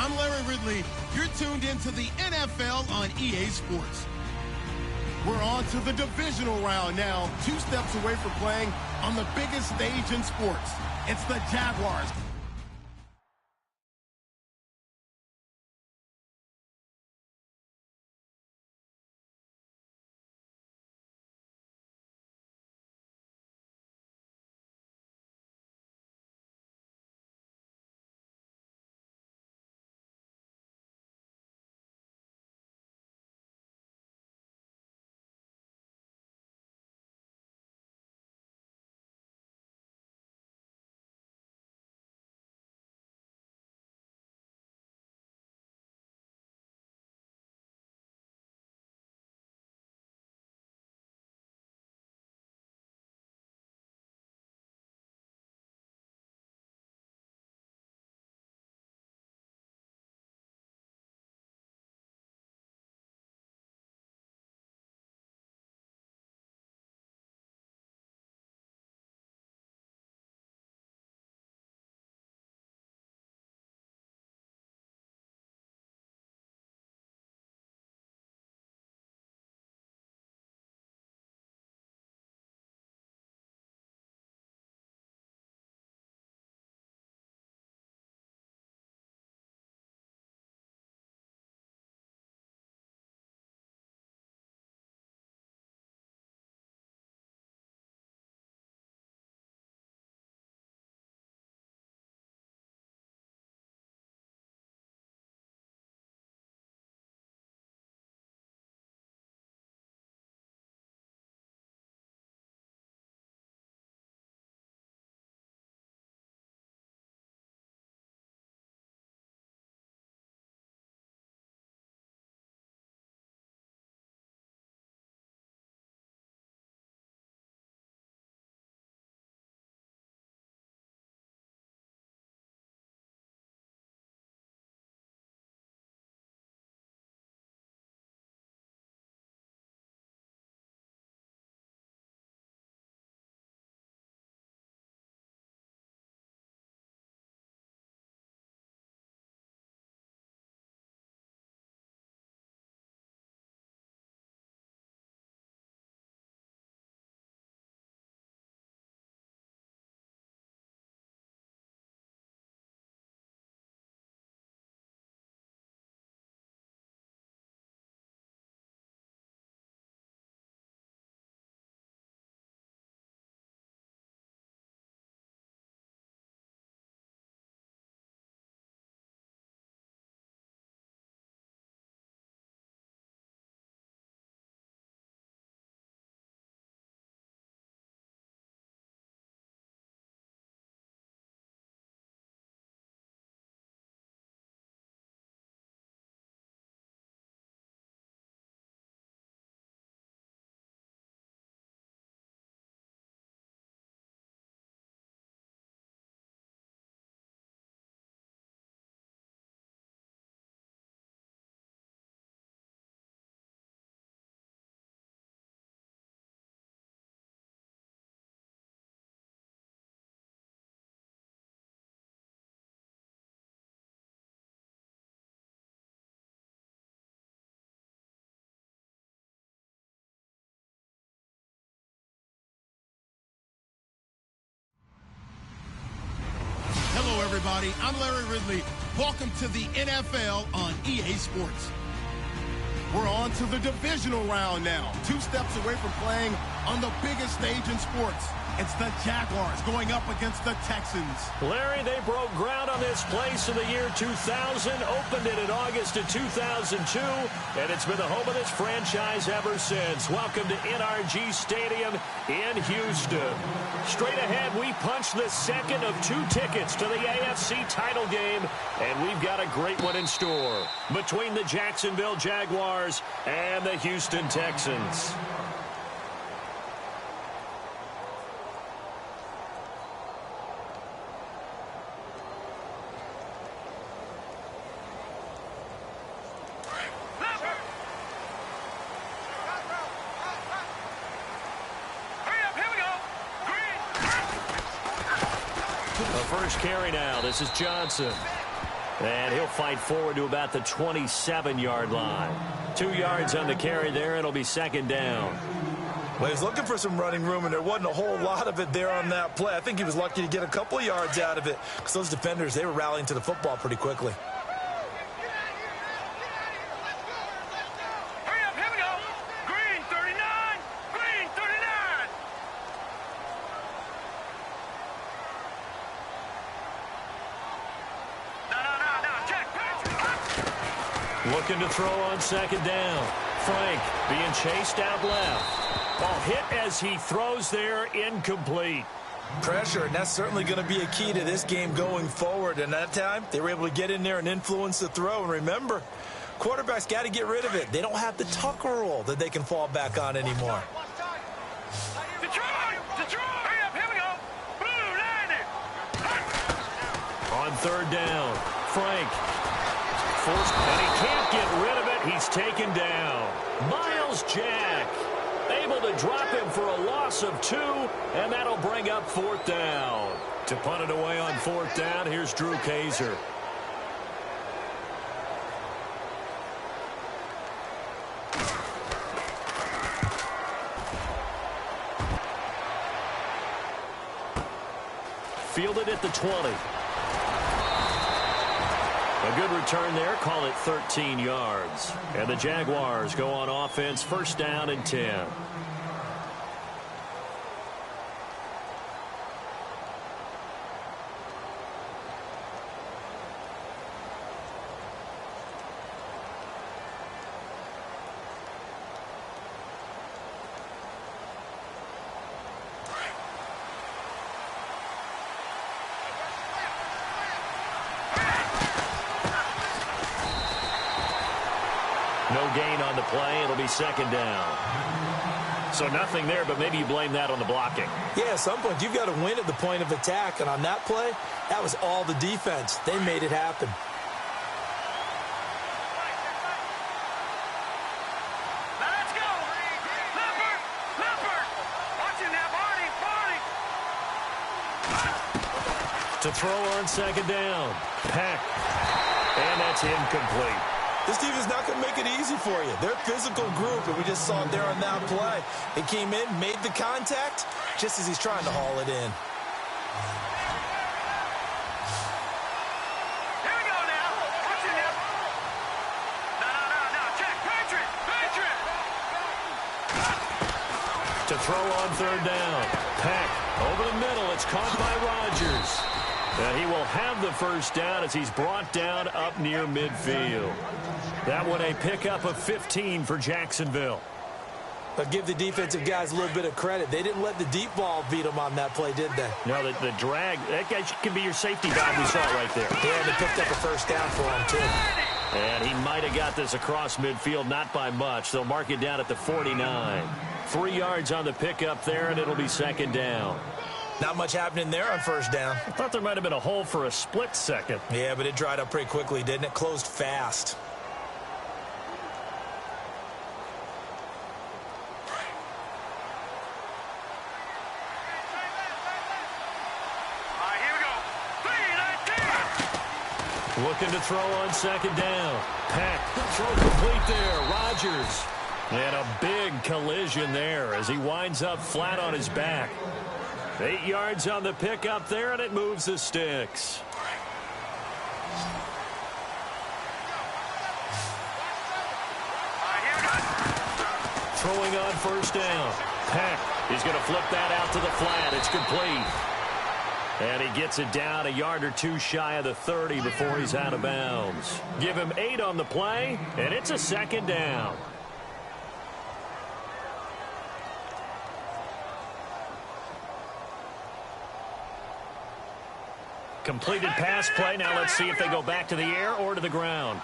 I'm Larry Ridley. You're tuned into the NFL on EA Sports. We're on to the divisional round now, 2 steps away from playing on the biggest stage in sports. It's the Jaguars. Hello, everybody. I'm Larry Ridley. Welcome to the NFL on EA Sports. We're on to the divisional round now, 2 steps away from playing on the biggest stage in sports. It's the Jaguars going up against the Texans. Larry, they broke ground on this place in the year 2000, opened it in August of 2002, and it's been the home of this franchise ever since. Welcome to NRG Stadium in Houston. Straight ahead, we punch the second of 2 tickets to the AFC title game, and we've got a great one in store between the Jacksonville Jaguars and the Houston Texans. First carry now. This is Johnson. And he'll fight forward to about the 27-yard line. 2 yards on the carry there. It'll be second down. Well, he was looking for some running room, and there wasn't a whole lot of it there on that play. I think he was lucky to get a couple of yards out of it because those defenders, they were rallying to the football pretty quickly. Looking to throw on second down. Frank being chased out left. Ball hit as he throws there, incomplete. Pressure, and that's certainly going to be a key to this game going forward. And that time, they were able to get in there and influence the throw. And remember, quarterbacks got to get rid of it. They don't have the Tucker rule that they can fall back on anymore. On third down, Frank. Forced, and he can't get rid of it. He's taken down. Miles Jack able to drop him for a loss of 2, and that'll bring up fourth down. To punt it away on fourth down, here's Drew Kaiser. Fielded at the 20. A good return there. Call it 13 yards. And the Jaguars go on offense, first down and 10. No gain on the play. It'll be second down. So nothing there, but maybe you blame that on the blocking. Yeah, at some point, you've got to win at the point of attack. And on that play, that was all the defense. They made it happen. Let's go. Leopard. Watching that body. To throw on second down. Peck. And that's incomplete. This team is not going to make it easy for you. They're a physical group, and we just saw it there on that play. They came in, made the contact, just as he's trying to haul it in. Here we go now. Watch it now. No. Check. Patriot. To throw on third down. Peck over the middle. It's caught by Rodgers. And he will have the first down as he's brought down up near midfield. That one a pickup of 15 for Jacksonville. But give the defensive guys a little bit of credit. They didn't let the deep ball beat them on that play, did they? No, the drag, that guy can be your safety valve. We saw it right there. Yeah, they picked up a first down for him, too. And he might have got this across midfield, not by much. They'll mark it down at the 49. 3 yards on the pickup there, and it'll be second down. Not much happening there on first down. I thought there might have been a hole for a split second. Yeah, but it dried up pretty quickly, didn't it? Closed fast. Looking to throw on second down. Peck, throw complete there. Rodgers. And a big collision there as he winds up flat on his back. 8 yards on the pickup there, and it moves the sticks. Throwing on first down. Peck, he's going to flip that out to the flat. It's complete. And he gets it down a yard or two shy of the 30 before he's out of bounds. Give him 8 on the play, and it's a second down. Completed pass play. Now let's see if they go back to the air or to the ground.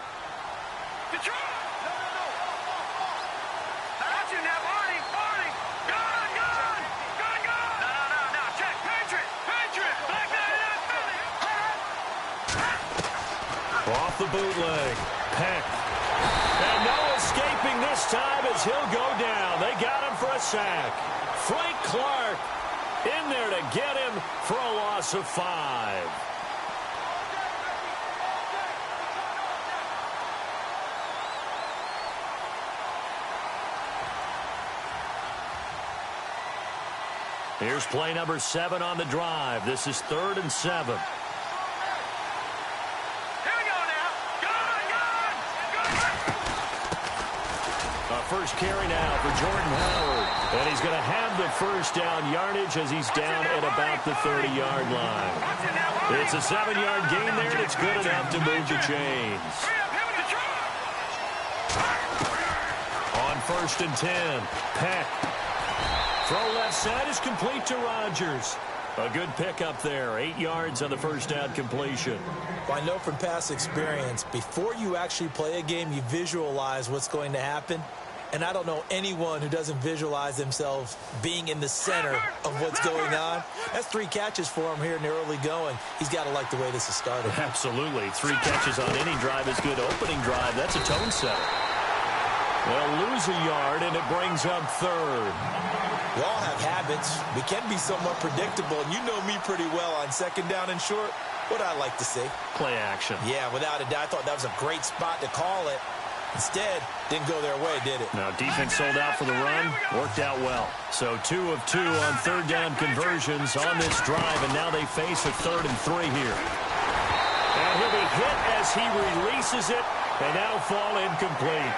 Off the bootleg. Peck. And no escaping this time as he'll go down. They got him for a sack. Frank Clark in there to get him for a loss of 5. Here's play number 7 on the drive. This is 3rd and 7. First carry now for Jordan Howard. And he's going to have the first down yardage as he's down at about the 30-yard line. It's a 7-yard gain there, and it's good enough to move the chains. On 1st and 10, Peck. Throw left side is complete to Rodgers. A good pickup there. 8 yards on the first down completion. Well, I know from past experience, before you actually play a game, you visualize what's going to happen. And I don't know anyone who doesn't visualize themselves being in the center of what's going on. That's 3 catches for him here in the early going. He's got to like the way this is started. Absolutely. 3 catches on any drive is good. Opening drive, that's a tone setter. They'll lose a yard, and it brings up 3rd. We all have habits. We can be somewhat predictable, and you know me pretty well on 2nd down and short. What I like to see? Play action. Yeah, without a doubt. I thought that was a great spot to call it. Instead, didn't go their way, did it? Now, defense sold out for the run. Worked out well. So 2 of 2 on 3rd down conversions on this drive, and now they face a 3rd and 3 here. And he'll be hit as he releases it, and that'll fall incomplete.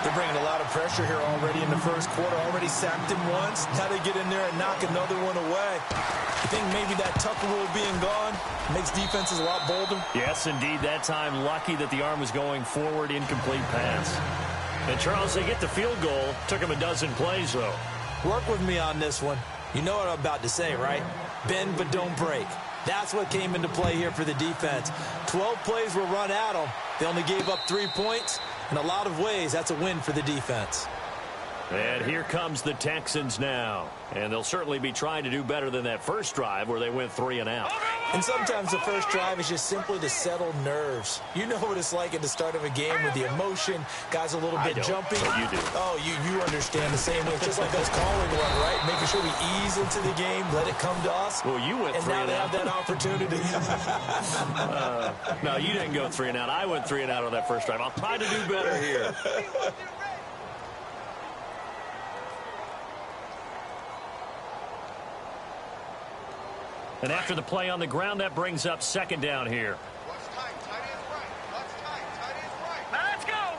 They're bringing a lot of pressure here already in the first quarter. Already sacked him once. Now they get in there and knock another one away. You think maybe that tucker rule being gone makes defenses a lot bolder? Yes, indeed. That time, lucky that the arm was going forward. Incomplete pass. And, Charles, they get the field goal. Took him a dozen plays, though. Work with me on this one. You know what I'm about to say, right? Bend but don't break. That's what came into play here for the defense. 12 plays were run at them. They only gave up 3 points. In a lot of ways, that's a win for the defense. And here comes the Texans now. And they'll certainly be trying to do better than that first drive where they went 3 and out. And sometimes the first drive is just simply to settle nerves. You know what it's like at the start of a game with the emotion. Guys a little bit jumpy. But you do. Oh, you understand the same way. It's just like us calling one, right? Making sure we ease into the game, let it come to us. Well, you went 3 and out. And now they have that opportunity. No, you didn't go 3 and out. I went 3 and out on that first drive. I'll try to do better here. And after the play on the ground, that brings up 2nd down here. What's tight? Tight end's right. What's tight? Tight end's right. Now let's go.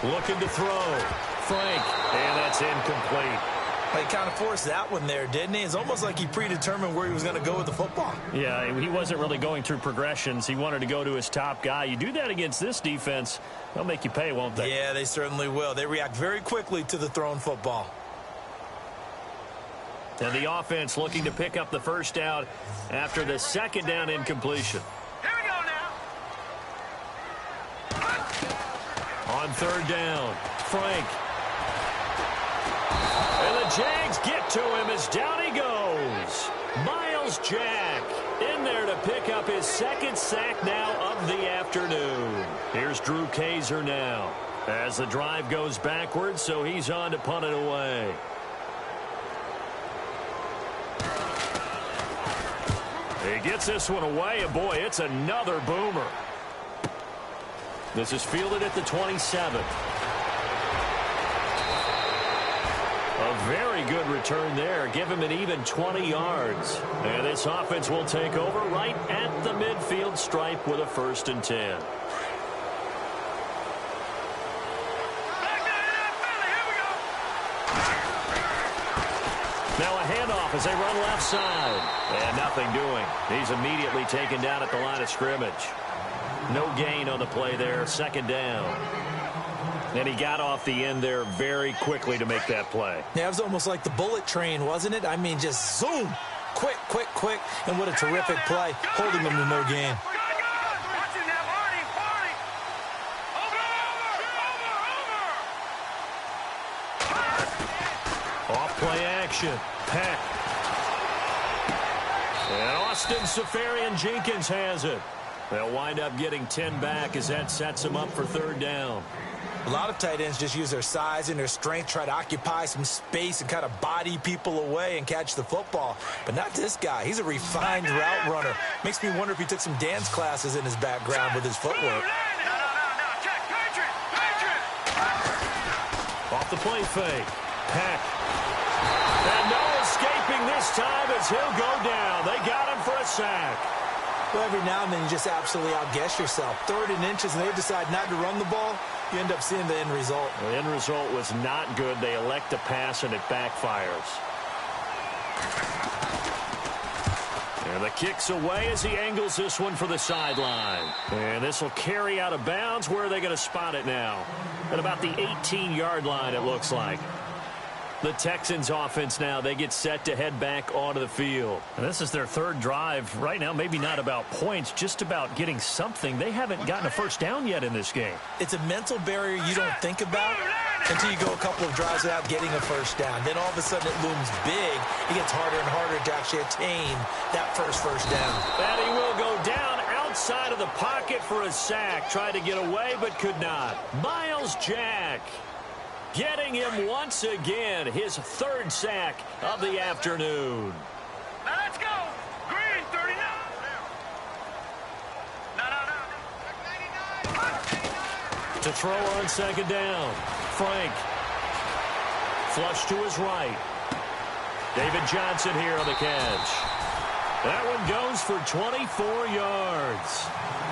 3-19. Looking to throw. Frank. And that's incomplete. He kind of forced that one there, didn't he? It's almost like he predetermined where he was going to go with the football. Yeah, he wasn't really going through progressions. He wanted to go to his top guy. You do that against this defense, they'll make you pay, won't they? Yeah, they certainly will. They react very quickly to the thrown football. And the offense looking to pick up the first down after the 2nd down incompletion. Here we go now. On 3rd down, Frank. And the Jags get to him as down he goes. Miles Jack in there to pick up his 2nd sack now of the afternoon. Here's Drew Kaiser now as the drive goes backwards, so he's on to punt it away. He gets this one away, and boy, it's another boomer. This is fielded at the 27. A very good return there. Give him an even 20 yards. And this offense will take over right at the midfield stripe with a 1st and 10. Now a handoff as they run left side. And nothing doing. He's immediately taken down at the line of scrimmage. No gain on the play there. 2nd down. And he got off the end there very quickly to make that play. Yeah, it was almost like the bullet train, wasn't it? I mean, just zoom. Quick, quick, quick. And what a terrific play. Holding them to no gain. Off-play action. Peck. And Austin Safarian-Jenkins has it. They'll wind up getting 10 back as that sets them up for 3rd down. A lot of tight ends just use their size and their strength, try to occupy some space and kind of body people away and catch the football. But not this guy. He's a refined route runner. Makes me wonder if he took some dance classes in his background with his footwork. Off the play fake. Peck. escaping this time as he'll go down. They got him for a sack. Well, every now and then you just absolutely outguess yourself. 3rd and inches, and they decide not to run the ball. You end up seeing the end result. The end result was not good. They elect to pass, and it backfires. And the kick's away as he angles this one for the sideline. And this will carry out of bounds. Where are they going to spot it now? At about the 18-yard line, it looks like. The Texans offense now, they get set to head back onto the field. And this is their 3rd drive. Right now, maybe not about points, just about getting something. They haven't gotten a first down yet in this game. It's a mental barrier you don't think about until you go a couple of drives without getting a first down. Then all of a sudden it looms big. It gets harder and harder to actually attain that first down. And he will go down outside of the pocket for a sack. Tried to get away but could not. Miles Jack getting him once again, his 3rd sack of the afternoon. Now let's go. Green, 39. No. To throw on 2nd down. Frank. Flush to his right. David Johnson here on the catch. That one goes for 24 yards.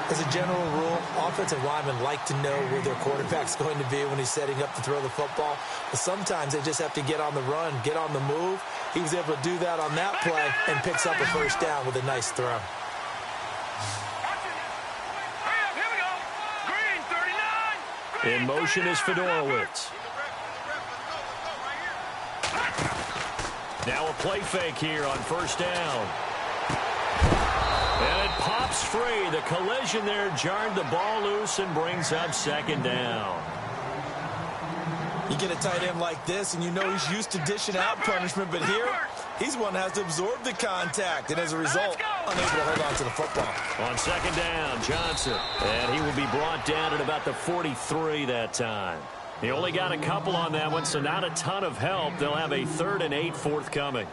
As a general rule, offensive linemen like to know where their quarterback's going to be when he's setting up to throw the football. But sometimes they just have to get on the run, get on the move. He was able to do that on that play and picks up a first down with a nice throw. Here we go. Green, 39. In motion is Fedorowicz. Now a play fake here on 1st down. And it pops free. The collision there jarred the ball loose and brings up 2nd down. You get a tight end like this, and you know he's used to dishing out punishment, but here, he's one that has to absorb the contact, and as a result, unable to hold on to the football. On 2nd down, Johnson. And he will be brought down at about the 43 that time. He only got a couple on that one, so not a ton of help. They'll have a 3rd and 8 forthcoming.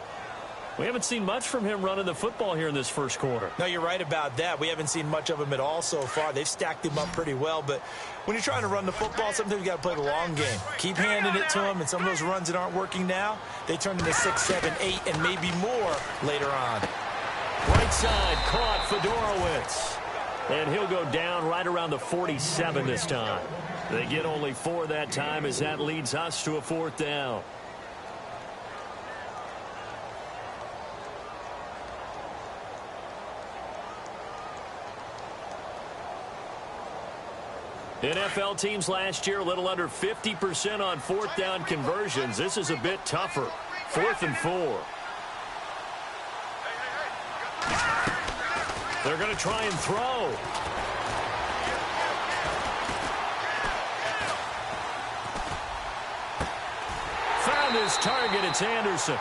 We haven't seen much from him running the football here in this first quarter. No, you're right about that. We haven't seen much of him at all so far. They've stacked him up pretty well, but when you're trying to run the football, sometimes you got to play the long game. Keep handing it to him, and some of those runs that aren't working now, they turn into 6, 7, 8, and maybe more later on. Right side, caught Fedorowicz. And he'll go down right around the 47 this time. They get only 4 that time as that leads us to a 4th down. NFL teams last year a little under 50% on 4th down conversions. This is a bit tougher. 4th and 4. They're going to try and throw. Found his target. It's Anderson.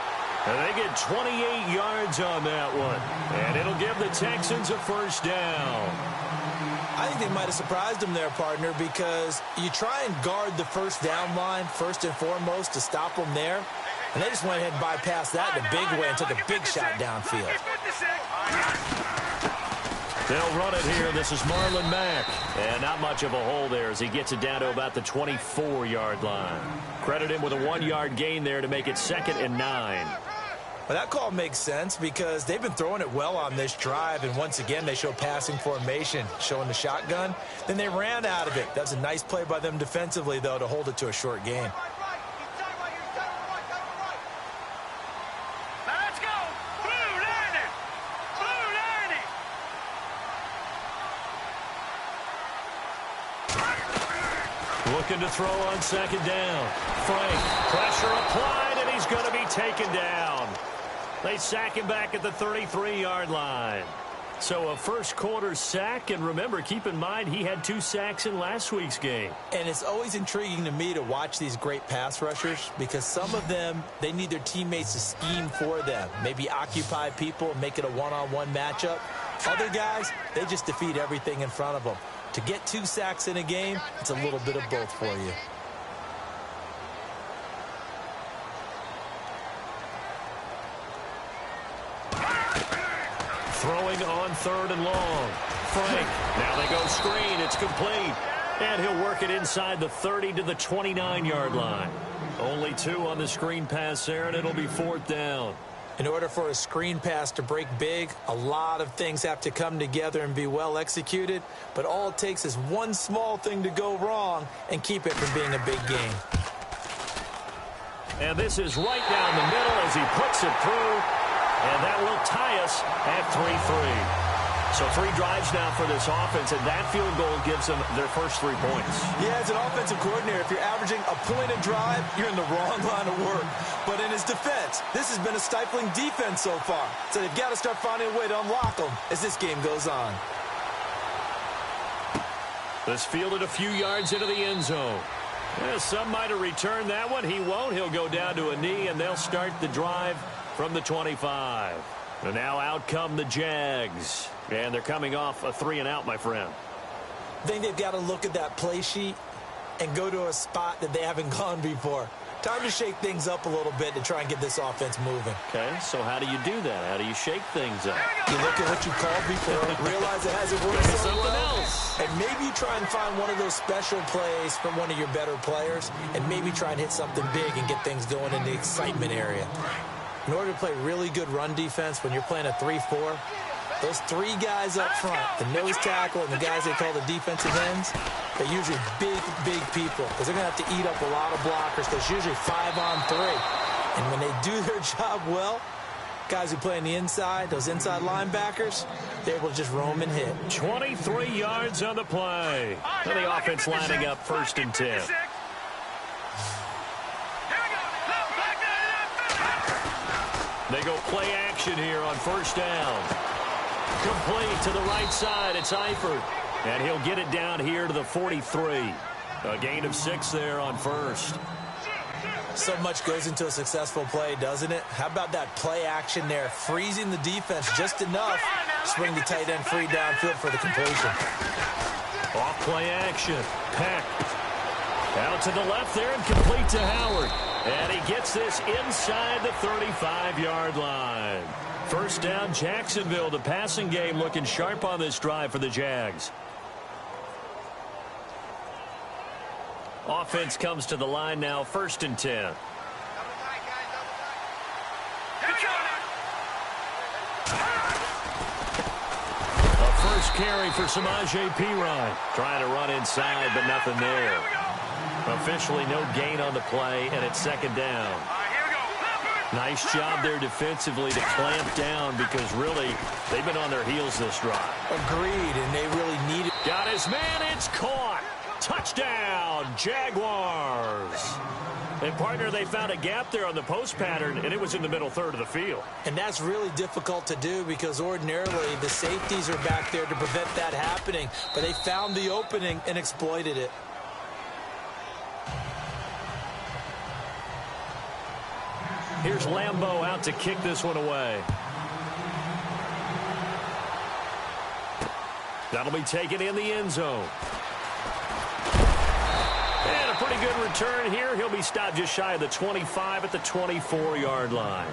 And they get 28 yards on that one. And it'll give the Texans a 1st down. I think they might have surprised him there, partner, because you try and guard the 1st down line first and foremost to stop them there. And they just went ahead and bypassed that in a big way and took a big shot downfield. They'll run it here. This is Marlon Mack. And not much of a hole there as he gets it down to about the 24-yard line. Credit him with a 1-yard gain there to make it 2nd and 9. Well, that call makes sense because they've been throwing it well on this drive, and once again they show passing formation, showing the shotgun. Then they ran out of it. That's a nice play by them defensively, though, to hold it to a short gain. Let's go. Blue landing. Blue landing. Looking to throw on 2nd down. Frank, pressure applied, and he's going to be taken down. They sack him back at the 33-yard line. So a first quarter sack, and remember, keep in mind he had 2 sacks in last week's game. And it's always intriguing to me to watch these great pass rushers because some of them, they need their teammates to scheme for them. Maybe occupy people, make it a one-on-one matchup. Other guys, they just defeat everything in front of them. To get 2 sacks in a game, it's a little bit of both for you. Throwing on 3rd and long. Frank, now they go screen. It's complete. And he'll work it inside the 30 to the 29-yard line. Only 2 on the screen pass there, and it'll be 4th down. In order for a screen pass to break big, a lot of things have to come together and be well executed, but all it takes is one small thing to go wrong and keep it from being a big game. And this is right down the middle as he puts it through, and that will tie us at 3-3. So 3 drives now for this offense, and that field goal gives them their first 3 points. Yeah, as an offensive coordinator, if you're averaging a point a drive, you're in the wrong line of work. But in his defense, this has been a stifling defense so far. So they've got to start finding a way to unlock them as this game goes on. This fielded a few yards into the end zone. Yeah, some might have returned that one. He won't. He'll go down to a knee, and they'll start the drive from the 25. And now out come the Jags. And they're coming off a 3-and-out, my friend. I think they've got to look at that play sheet and go to a spot that they haven't gone before. Time to shake things up a little bit to try and get this offense moving. Okay, so how do you do that? How do you shake things up? You look at what you called before, realize it hasn't worked so something well, else. and maybe you try and find one of those special plays from one of your better players, and maybe try and hit something big and get things going in the excitement area. In order to play really good run defense when you're playing a 3-4, those 3 guys up front, the nose tackle and the guys they call the defensive ends, they're usually big people because they're going to have to eat up a lot of blockers because it's usually 5-on-3. And when they do their job well, guys who play on the inside, those inside linebackers, they're able to just roam and hit. 23 yards on the play. And the offense lining up 1st and 10. They go play action here on 1st down. Complete to the right side. It's Eifert. And he'll get it down here to the 43. A gain of 6 there on 1st. So much goes into a successful play, doesn't it? How about that play action there? Freezing the defense just enough to swing the tight end free downfield for the completion. Off play action. Peck. Out to the left there and complete to Howard. And he gets this inside the 35-yard line. 1st down, Jacksonville. The passing game looking sharp on this drive for the Jags. Offense comes to the line now, 1st and 10. A first carry for Samaje Perine. Trying to run inside, but nothing there. Officially no gain on the play, and it's 2nd down. Nice job there defensively to clamp down because really they've been on their heels this drive. Agreed, and they really need it. Got his man, it's caught. Touchdown, Jaguars. And partner, they found a gap there on the post pattern, and it was in the middle third of the field. And that's really difficult to do because ordinarily the safeties are back there to prevent that happening, but they found the opening and exploited it. Here's Lambeau out to kick this one away. That'll be taken in the end zone. And a pretty good return here. He'll be stopped just shy of the 25 at the 24-yard line.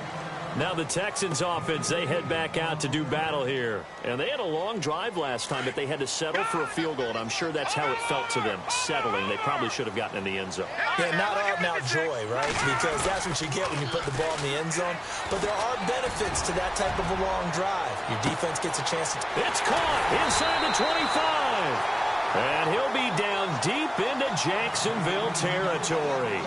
Now the Texans offense, they head back out to do battle here. And they had a long drive last time, but they had to settle for a field goal, and I'm sure that's how it felt to them, settling. They probably should have gotten in the end zone. Yeah, not out-and-out joy, right? Because that's what you get when you put the ball in the end zone. But there are benefits to that type of a long drive. Your defense gets a chance to... It's caught inside the 25. And he'll be down deep into Jacksonville territory.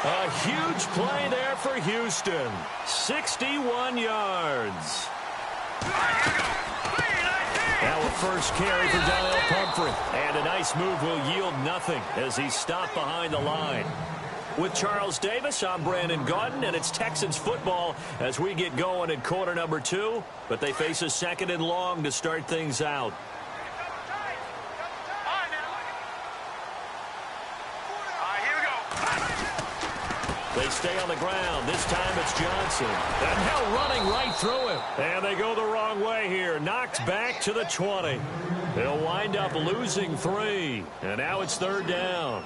A huge play there for Houston. 61 yards. Now a first carry for Donnell Pumphrey. And a nice move will yield nothing as he's stopped behind the line. With Charles Davis, I'm Brandon Gaudin, and it's Texans football as we get going in quarter number 2. But they face a 2nd and long to start things out. They stay on the ground. This time it's Johnson. And now running right through him. And they go the wrong way here. Knocked back to the 20. They'll wind up losing 3. And now it's 3rd down.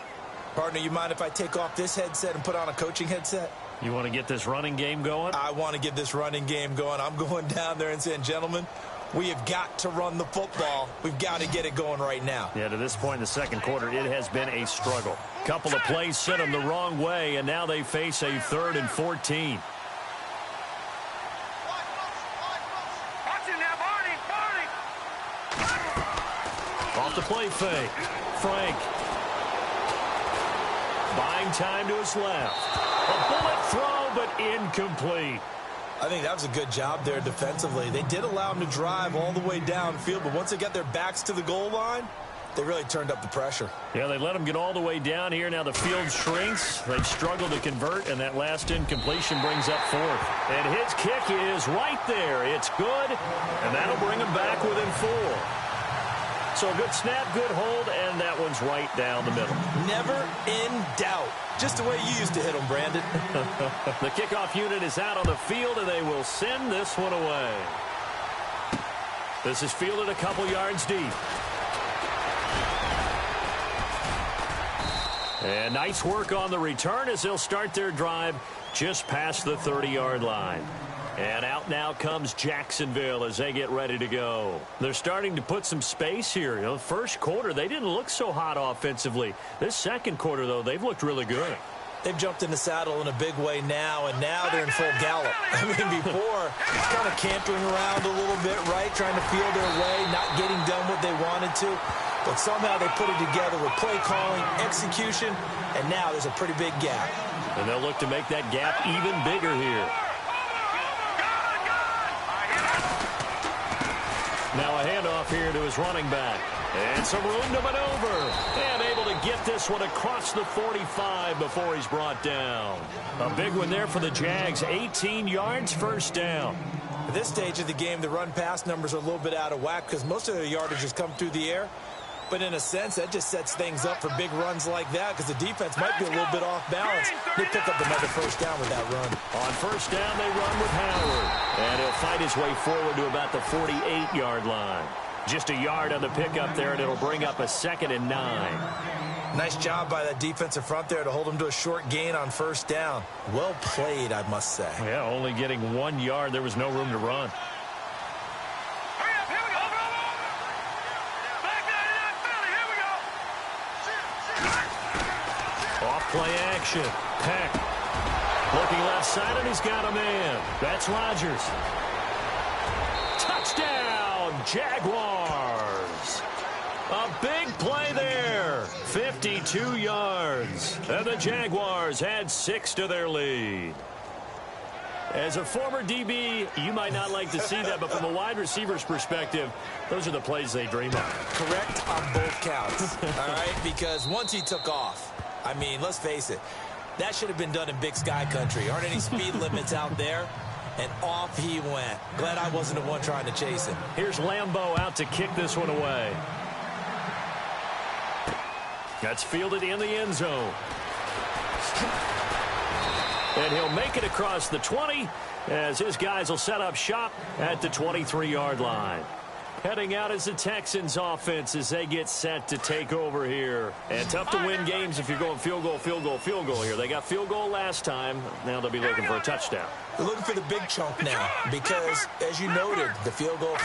Partner, you mind if I take off this headset and put on a coaching headset? You want to get this running game going? I want to get this running game going. I'm going down there and saying, gentlemen, we have got to run the football. We've got to get it going right now. Yeah, to this point in the 2nd quarter, it has been a struggle. Couple of plays sent them the wrong way, and now they face a 3rd and 14. Watch it now, Barney. Off the play fake. Frank. Buying time to his left. A bullet throw, but incomplete. I think that was a good job there defensively. They did allow him to drive all the way downfield, but once they got their backs to the goal line, they really turned up the pressure. Yeah, they let him get all the way down here. Now the field shrinks. They've struggled to convert, and that last incompletion brings up fourth. And his kick is right there. It's good, and that'll bring him back within 4. So a good snap, good hold, and that one's right down the middle. Never in doubt. Just the way you used to hit them, Brandon. The kickoff unit is out on the field, and they will send this one away. This is fielded a couple yards deep. And nice work on the return as they'll start their drive just past the 30-yard line. And out now comes Jacksonville as they get ready to go. They're starting to put some space here. You know, first quarter, they didn't look so hot offensively. This second quarter, though, they've looked really good. They've jumped in the saddle in a big way now, and now they're in full gallop. I mean, before, kind of cantering around a little bit, right, trying to feel their way, not getting done what they wanted to. But somehow they put it together with play calling, execution, and now there's a pretty big gap. And they'll look to make that gap even bigger here. Now a handoff here to his running back. And some room to maneuver. And able to get this one across the 45 before he's brought down. A big one there for the Jags. 18 yards, first down. At this stage of the game, the run-pass numbers are a little bit out of whack because most of their yardage has come through the air. But in a sense, that just sets things up for big runs like that because the defense might be a little bit off balance. They pick up another first down with that run. On first down, they run with Howard. And he'll fight his way forward to about the 48-yard line. Just a yard on the pickup there, and it'll bring up a 2nd and 9. Nice job by that defensive front there to hold him to a short gain on first down. Well played, I must say. Yeah, only getting 1 yard. There was no room to run. Play action. Peck. Looking left side, and he's got a man. That's Rodgers. Touchdown, Jaguars. A big play there. 52 yards. And the Jaguars add 6 to their lead. As a former DB, you might not like to see that, but from a wide receiver's perspective, those are the plays they dream of. Correct on both counts, all right? Because once he took off, I mean, let's face it, that should have been done in Big Sky country. Aren't any speed limits out there? And off he went. Glad I wasn't the one trying to chase him. Here's Lambeau out to kick this one away. That's fielded in the end zone. And he'll make it across the 20 as his guys will set up shop at the 23-yard line. Heading out is the Texans offense as they get set to take over here. And tough to win games if you're going field goal, field goal, field goal here. They got field goal last time. Now they'll be looking for a touchdown. They're looking for the big chunk now because, as you noted, the field goal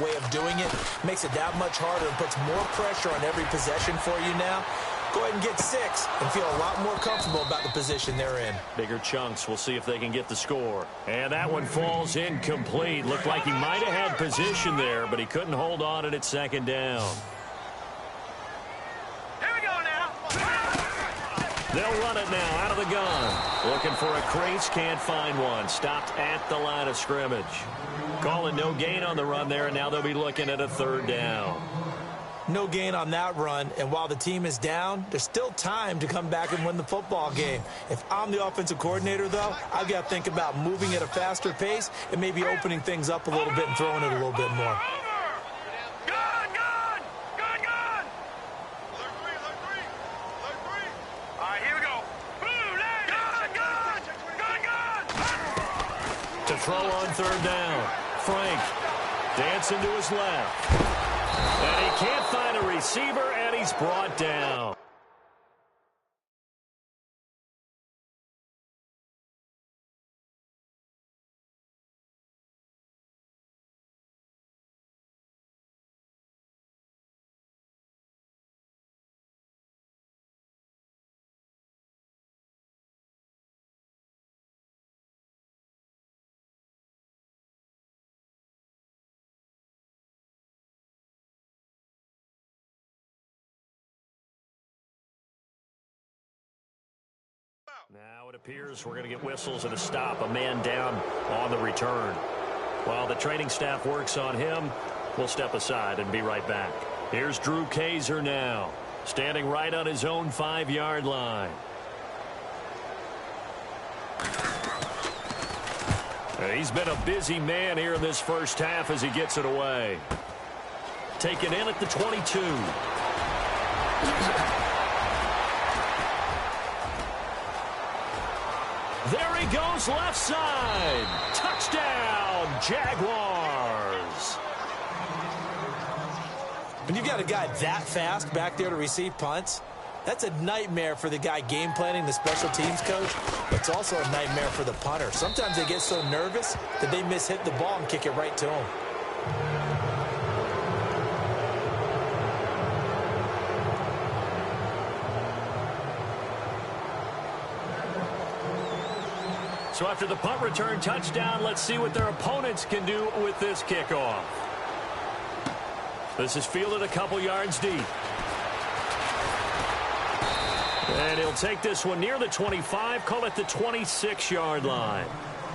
way of doing it makes it that much harder and puts more pressure on every possession for you now. Go ahead and get 6 and feel a lot more comfortable about the position they're in. Bigger chunks. We'll see if they can get the score. And that one falls incomplete. Looked like he might have had position there, but he couldn't hold on at 2nd down. Here we go now. They'll run it now out of the gun. Looking for a crease, can't find one. Stopped at the line of scrimmage. Calling no gain on the run there, and now they'll be looking at a 3rd down. No gain on that run, and while the team is down, there's still time to come back and win the football game. If I'm the offensive coordinator, though, I've got to think about moving at a faster pace and maybe opening things up a little bit and throwing it a little bit more. Good. All right, here we go. Good. To throw on 3rd down. Frank dancing to his left. And he can't find a receiver, and he's brought down. it appears we're going to get whistles and a stop. A man down on the return. While the training staff works on him, we'll step aside and be right back. Here's Drew Kaiser now, standing right on his own 5-yard line. He's been a busy man here in this first half as he gets it away. Taken in at the 22. There he goes, left side. Touchdown, Jaguars. When you got a guy that fast back there to receive punts, that's a nightmare for the guy game planning, the special teams coach. It's also a nightmare for the punter. Sometimes they get so nervous that they hit the ball and kick it right to him. So after the punt return touchdown, let's see what their opponents can do with this kickoff. This is fielded a couple yards deep. And he'll take this one near the 25, call it the 26-yard line.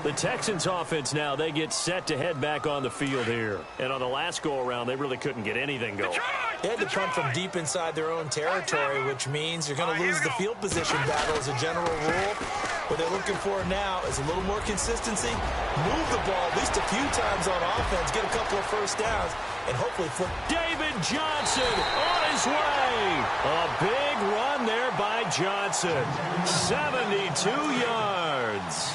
The Texans offense now, they get set to head back on the field here. And on the last go-around, they really couldn't get anything going. They had to punt from deep inside their own territory, which means you're going to lose the field position battle as a general rule. What they're looking for now is a little more consistency, move the ball at least a few times on offense, get a couple of first downs, and hopefully flip. David Johnson on his way. A big run there by Johnson. 72 yards.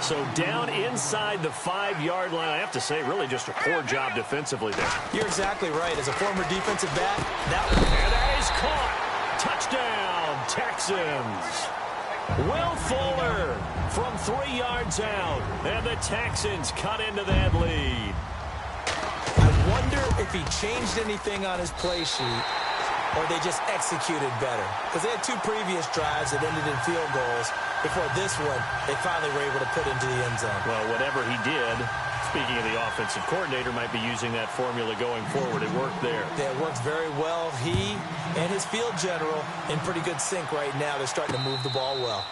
So down inside the 5-yard line. I have to say, really just a poor job defensively there. You're exactly right. As a former defensive back, and that is caught. Touchdown, Texans. Will Fuller from 3 yards out. And the Texans cut into that lead. I wonder if he changed anything on his play sheet or they just executed better. Because they had 2 previous drives that ended in field goals. Before this one, they finally were able to put into the end zone. Well, whatever he did, speaking of the offensive coordinator, might be using that formula going forward. It worked there. Yeah, it worked very well. He and his field general in pretty good sync right now. They're starting to move the ball well.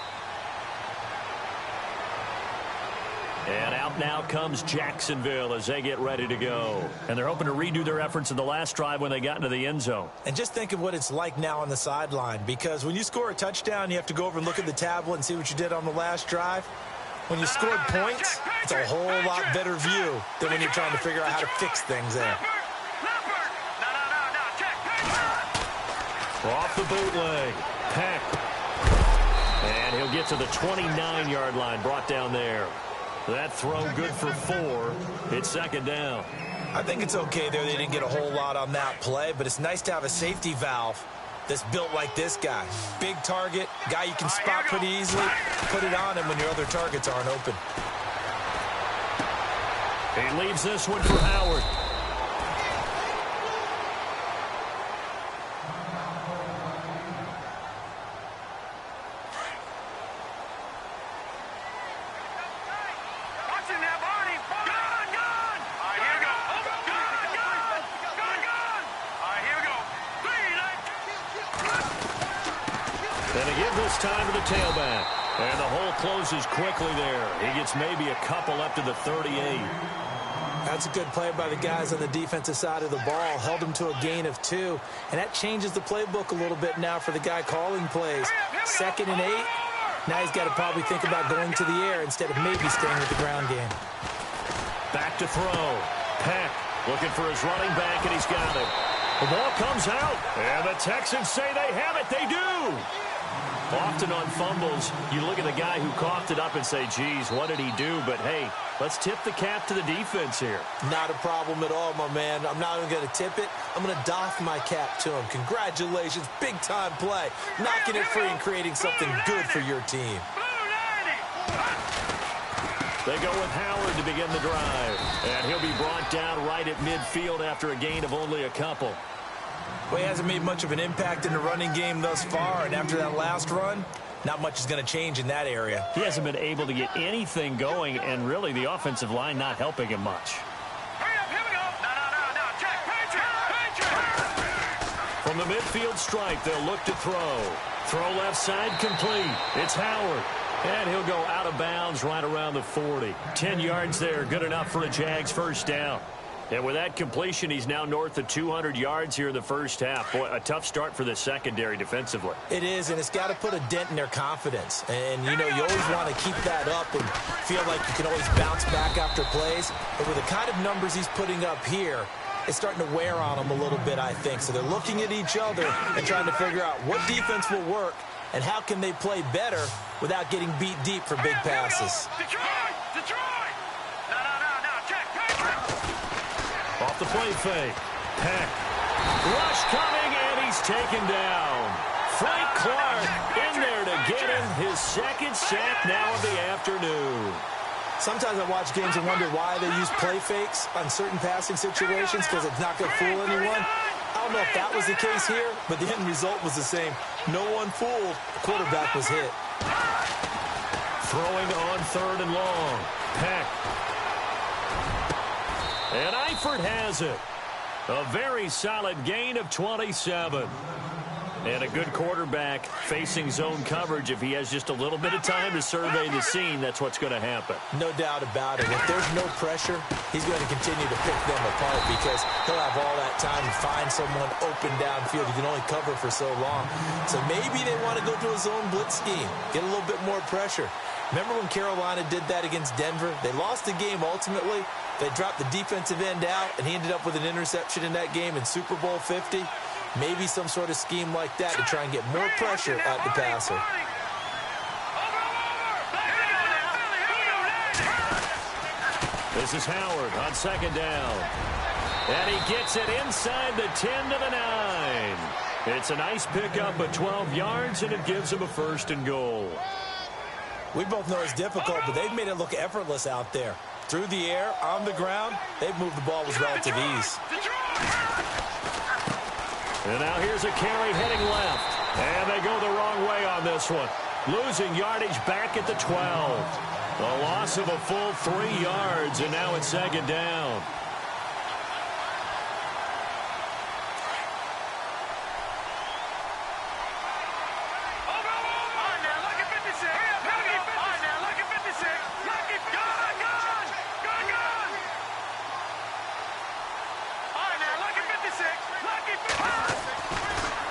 And out now comes Jacksonville as they get ready to go. And they're hoping to redo their efforts in the last drive when they got into the end zone. And just think of what it's like now on the sideline, because when you score a touchdown, you have to go over and look at the tablet and see what you did on the last drive. When you scored points, it's a whole lot better view than when you're trying to figure out how to fix things there. Off the bootleg. Peck. And he'll get to the 29-yard line, brought down there. That throw good for 4. It's second down. I think it's okay there. They didn't get a whole lot on that play, but it's nice to have a safety valve that's built like this guy. Big target, guy you can spot pretty easily. Put it on him when your other targets aren't open. He leaves this one for Howard. Time to the tailback. And the hole closes quickly there. He gets maybe a couple up to the 38. That's a good play by the guys on the defensive side of the ball. Held him to a gain of 2. And that changes the playbook a little bit now for the guy calling plays. 2nd and 8. Now he's got to probably think about going to the air instead of maybe staying with the ground game. Back to throw. Peck looking for his running back, and he's got it. The ball comes out. And the Texans say they have it. They do. Often on fumbles, you look at the guy who coughed it up and say, geez, what did he do? But, hey, let's tip the cap to the defense here. Not a problem at all, my man. I'm not even going to tip it. I'm going to doff my cap to him. Congratulations. Big-time play. Knocking it free and creating something good for your team. They go with Howard to begin the drive. And he'll be brought down right at midfield after a gain of only a couple. Well, he hasn't made much of an impact in the running game thus far, and after that last run, not much is going to change in that area. He hasn't been able to get anything going, and really the offensive line not helping him much. From the midfield stripe, they'll look to throw. Throw left side complete. It's Howard. And he'll go out of bounds right around the 40. 10 yards there, good enough for a Jags first down. And with that completion, he's now north of 200 yards here in the first half. Boy, a tough start for the secondary defensively. It is, and it's got to put a dent in their confidence. And, you know, you always want to keep that up and feel like you can always bounce back after plays. But with the kind of numbers he's putting up here, it's starting to wear on them a little bit, I think. So they're looking at each other and trying to figure out what defense will work and how can they play better without getting beat deep for big passes. Detroit! No, check, Patrick! Off the play fake. Peck. Rush coming, and he's taken down. Frank Clark in there to get him his second sack now of the afternoon. Sometimes I watch games and wonder why they use play fakes on certain passing situations because it's not going to fool anyone. I don't know if that was the case here, but the end result was the same. No one fooled. The quarterback was hit. Throwing on 3rd and long. Peck. And Eifert has it. A very solid gain of 27. And a good quarterback facing zone coverage. If he has just a little bit of time to survey the scene, that's what's going to happen. No doubt about it. If there's no pressure, he's going to continue to pick them apart because he'll have all that time to find someone open downfield. You can only cover for so long. So maybe they want to go to a zone blitz scheme, get a little bit more pressure. Remember when Carolina did that against Denver? They lost the game ultimately. They dropped the defensive end out, and he ended up with an interception in that game in Super Bowl 50. Maybe some sort of scheme like that to try and get more pressure at the passer. This is Howard on 2nd down. And he gets it inside the 10 to the 9. It's a nice pickup of 12 yards, and it gives him a 1st and goal. We both know it's difficult, but they've made it look effortless out there. Through the air, on the ground, they've moved the ball with relative ease. And now here's a carry heading left. And they go the wrong way on this one. Losing yardage back at the 12. A loss of a full 3 yards, and now it's 2nd down.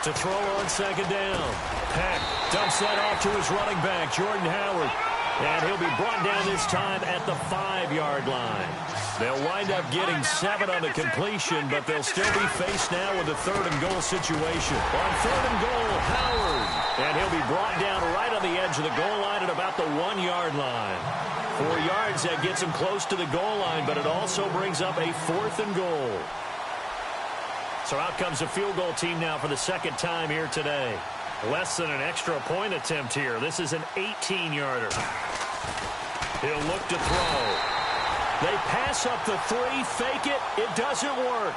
To throw on 2nd down. Peck dumps that off to his running back, Jordan Howard. And he'll be brought down this time at the 5-yard line. They'll wind up getting 7 on the completion, but they'll still be faced now with a 3rd and goal situation. On 3rd and goal, Howard. And he'll be brought down right on the edge of the goal line at about the 1-yard line. 4 yards, that gets him close to the goal line, but it also brings up a 4th and goal. So out comes a field goal team now for the 2nd time here today. Less than an extra point attempt here. This is an 18-yarder. He'll look to throw. They pass up the 3, fake it. It doesn't work.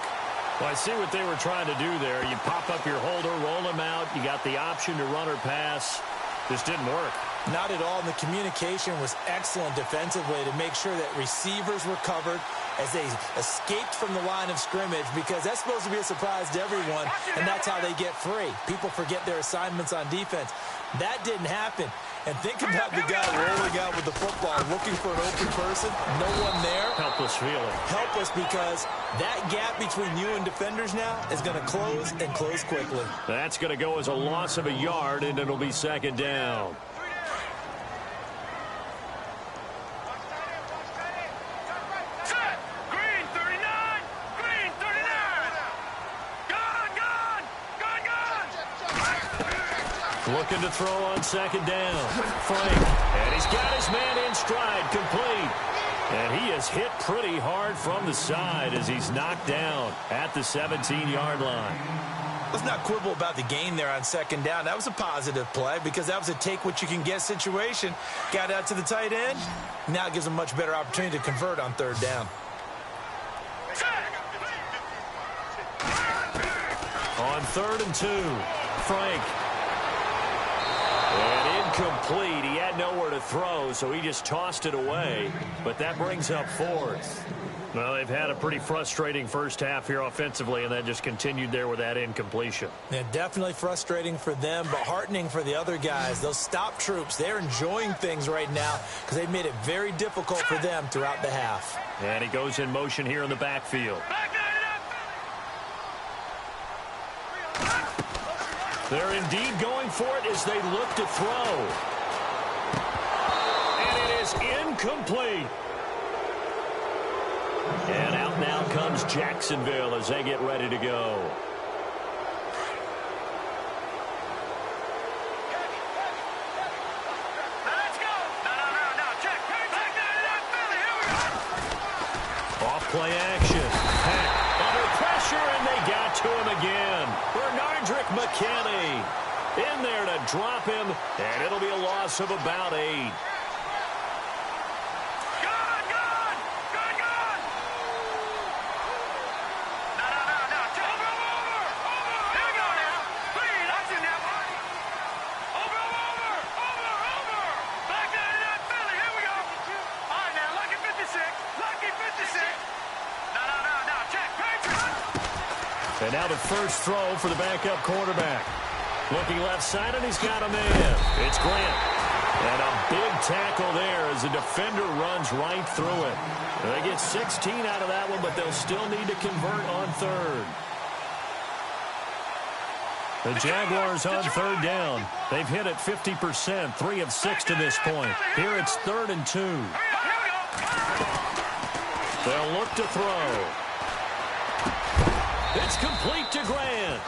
Well, I see what they were trying to do there. You pop up your holder, roll him out. You got the option to run or pass. This didn't work. Not at all. And the communication was excellent defensively to make sure that receivers were covered as they escaped from the line of scrimmage, because that's supposed to be a surprise to everyone, and that's how they get free. People forget their assignments on defense. That didn't happen. And think about the guy rolling out with the football, looking for an open person, no one there. Helpless feeling. Helpless, because that gap between you and defenders now is going to close, and close quickly. That's going to go as a loss of a yard, and it'll be 2nd down. Looking to throw on 2nd down. Frank. And he's got his man in stride, complete. And he is hit pretty hard from the side as he's knocked down at the 17-yard line. Let's not quibble about the gain there on 2nd down. That was a positive play because that was a take-what-you-can-get situation. Got out to the tight end. Now it gives him a much better opportunity to convert on 3rd down. On 3rd and 2, Frank. And incomplete. He had nowhere to throw, so he just tossed it away. But that brings up fourth. Well, they've had a pretty frustrating first half here offensively, and that just continued there with that incompletion. Yeah, definitely frustrating for them, but heartening for the other guys. Those stop troops, they're enjoying things right now because they've made it very difficult for them throughout the half. And he goes in motion here in the backfield. They're indeed going for it as they look to throw. And it is incomplete. And out now comes Jacksonville as they get ready to go. Let's go. No. Check. Off-play action. Pack under pressure, and they got to him again. Bernardrick McKinney in there to drop him, and it'll be a loss of about 8. And now the first throw for the backup quarterback. Looking left side, and he's got a man. It's Grant. And a big tackle there as the defender runs right through it. They get 16 out of that one, but they'll still need to convert on third. The Jaguars on third down. They've hit it 50%, 3 of 6 to this point. Here it's 3rd and 2. They'll look to throw. It's complete to Grant.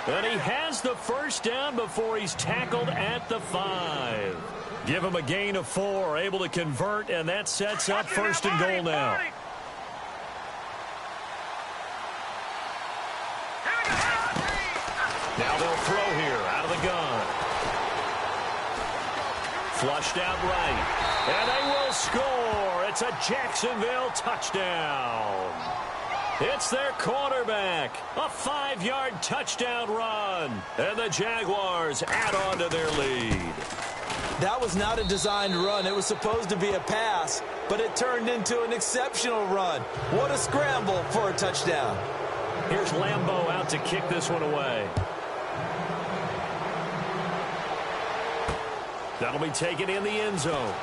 And he has the first down before he's tackled at the 5. Give him a gain of 4, able to convert, and that sets up 1st and goal now. Now they'll throw here out of the gun. Flushed out right. And they will score. It's a Jacksonville touchdown. It's their quarterback. A 5-yard touchdown run. And the Jaguars add on to their lead. That was not a designed run. It was supposed to be a pass, but it turned into an exceptional run. What a scramble for a touchdown. Here's Lambeau out to kick this one away. That'll be taken in the end zone.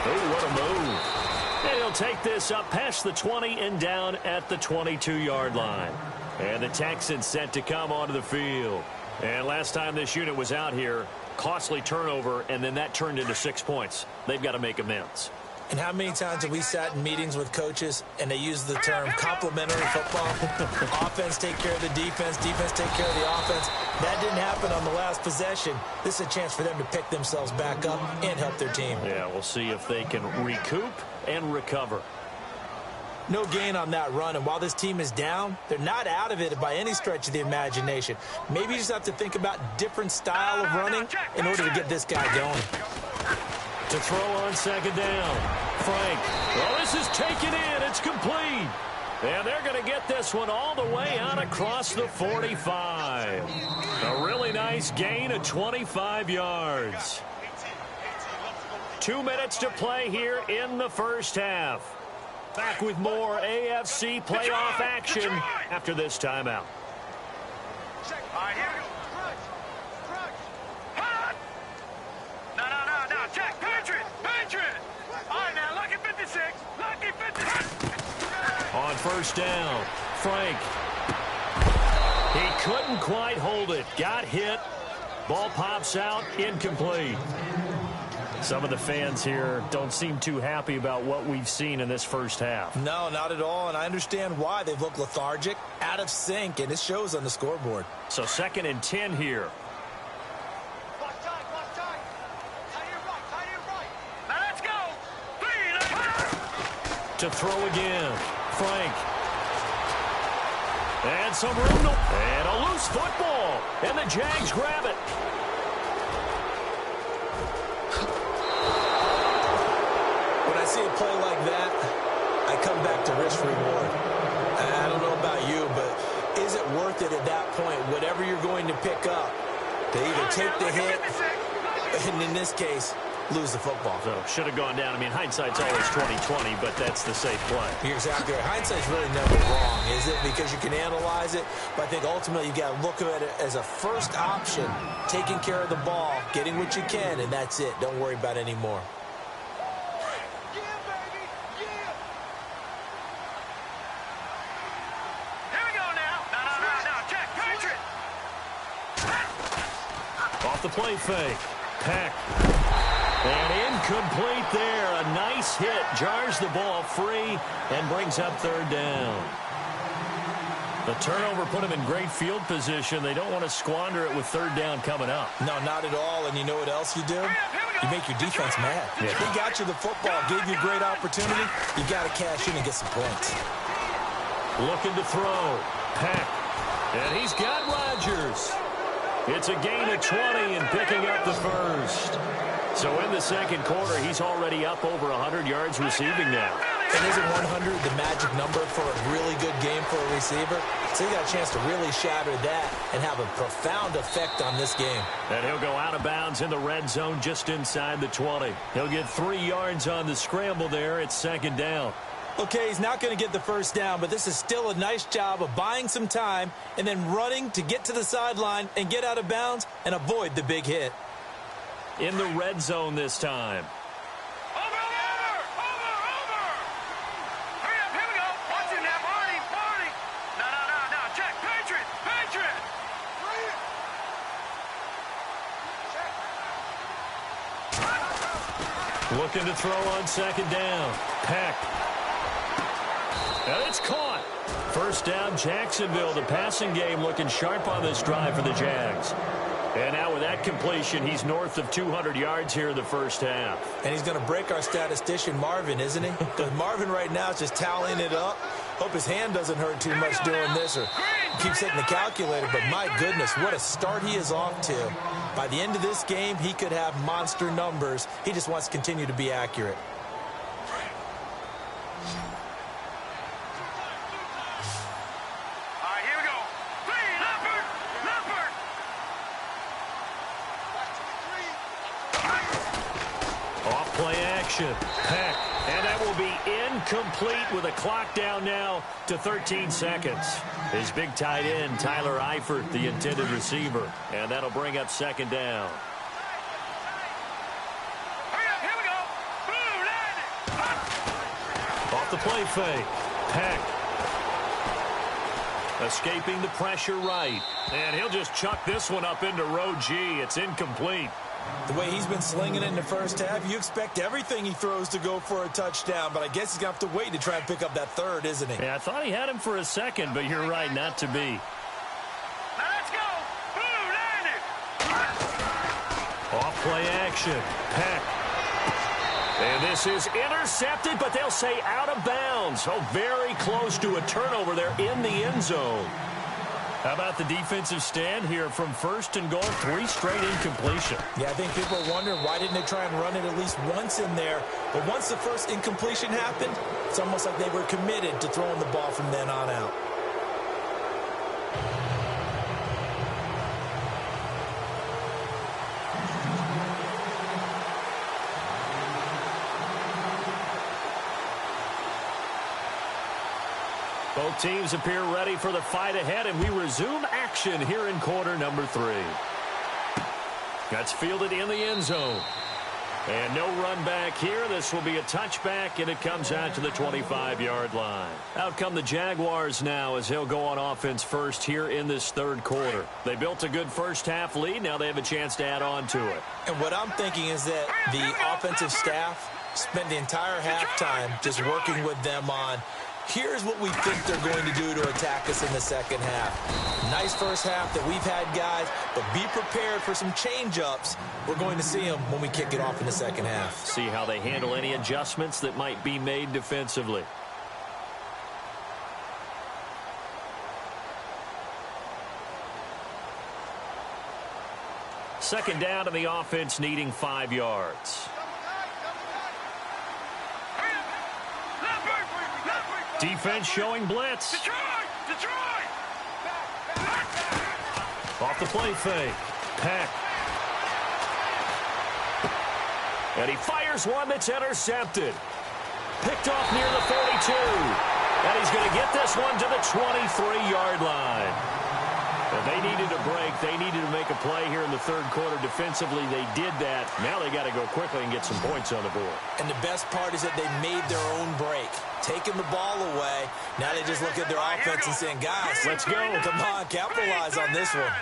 Oh, what a move. And he'll take this up past the 20 and down at the 22-yard line. And the Texans set to come onto the field. And last time this unit was out here, costly turnover, and then that turned into 6 points. They've got to make amends. And how many times have we sat in meetings with coaches and they use the term complementary football? Offense take care of the defense, defense take care of the offense. That didn't happen on the last possession. This is a chance for them to pick themselves back up and help their team. Yeah, we'll see if they can recoup and recover. No gain on that run, and while this team is down, they're not out of it by any stretch of the imagination. Maybe you just have to think about different style of running in order to get this guy going. To throw on 2nd down. Frank. Well, this is taken in. It's complete. And they're going to get this one all the way out across the 45. A really nice gain of 25 yards. 2 minutes to play here in the first half. Back with more AFC playoff action after this timeout. All right, here we go. No. Check. Patriot. All right, now, lucky 56. Lucky 56. On 1st down, Frank. He couldn't quite hold it. Got hit. Ball pops out. Incomplete. Some of the fans here don't seem too happy about what we've seen in this first half. No, not at all, and I understand why. They've looked lethargic, out of sync, and it shows on the scoreboard. So 2nd and 10 here. Watch time. Tight end right. Now let's go. 3. To throw again. Frank. And some room to... And a loose football. And the Jags grab it. When I see a play like that, I come back to risk reward. I don't know about you, but is it worth it at that point, whatever you're going to pick up, to either take the hit And in this case, lose the football. So should have gone down. I mean, hindsight's always 20/20, but that's the safe play. You're exactly right. Hindsight's really never wrong, is it? Because you can analyze it, but I think ultimately you got to look at it as a first option, taking care of the ball, getting what you can, and that's it. Don't worry about any more. Off the play fake. Peck. And incomplete there. A nice hit. Jars the ball free and brings up third down. The turnover put him in great field position. They don't want to squander it with third down coming up. No, not at all. And you know what else you do? You make your defense mad. Yeah. They got you the football, gave you a great opportunity. You got to cash in and get some points. Looking to throw. Peck. And he's got Rodgers. It's a gain of 20 and picking up the first. So in the second quarter, he's already up over 100 yards receiving now. And isn't 100 the magic number for a really good game for a receiver? So he got a chance to really shatter that and have a profound effect on this game. And he'll go out of bounds in the red zone just inside the 20. He'll get 3 yards on the scramble there. It's second down. Okay, he's not going to get the first down, but this is still a nice job of buying some time and then running to get to the sideline and get out of bounds and avoid the big hit. In the red zone this time. Over! Hurry up, here we go. Watch him now, Marty. No, check. Patriot. Looking to throw on second down. Peck. And it's caught. First down, Jacksonville. The passing game looking sharp on this drive for the Jags. And now with that completion, he's north of 200 yards here in the first half. And he's going to break our statistician, Marvin, isn't he? Because Marvin right now is just tallying it up. Hope his hand doesn't hurt too much doing this or keeps hitting the calculator. But my goodness, what a start he is off to. By the end of this game, he could have monster numbers. He just wants to continue to be accurate. Peck, and that will be incomplete with a clock down now to 13 seconds. His big tight end, Tyler Eifert, the intended receiver, and that'll bring up second down. Here we go. Off the play fake. Peck. Escaping the pressure right, and he'll just chuck this one up into row G. It's incomplete. The way he's been slinging it in the first half, you expect everything he throws to go for a touchdown, but I guess he's going to have to wait to try and pick up that third, isn't he? Yeah, I thought he had him for a second, but you're right, not to be. Now let's go. Off play action. Peck. And this is intercepted, but they'll say out of bounds. Oh, very close to a turnover there in the end zone. How about the defensive stand here from first and goal, 3 straight incompletion. Yeah, I think people are wondering why didn't they try and run it at least once in there. But once the first incompletion happened, it's almost like they were committed to throwing the ball from then on out. Both teams appear ready for the fight ahead, and we resume action here in quarter number 3. That's fielded in the end zone. And no run back here. This will be a touchback, and it comes out to the 25-yard line. Out come the Jaguars now as they'll go on offense first here in this third quarter. They built a good first-half lead. Now they have a chance to add on to it. And what I'm thinking is that the offensive staff spent the entire halftime just working with them on here's what we think they're going to do to attack us in the second half. Nice first half that we've had, guys, but be prepared for some change-ups. We're going to see them when we kick it off in the second half. See how they handle any adjustments that might be made defensively. Second down to the offense needing 5 yards. Defense showing blitz. Detroit! Off the play fake. Peck. And he fires one that's intercepted. Picked off near the 42. And he's going to get this one to the 23-yard line. And they needed a break. They needed to make a play here in the third quarter. Defensively, they did that. Now they got to go quickly and get some points on the board. And the best part is that they made their own break. Taking the ball away. Now they just look at their offense and saying, guys, let's go. Come on, capitalize on this one.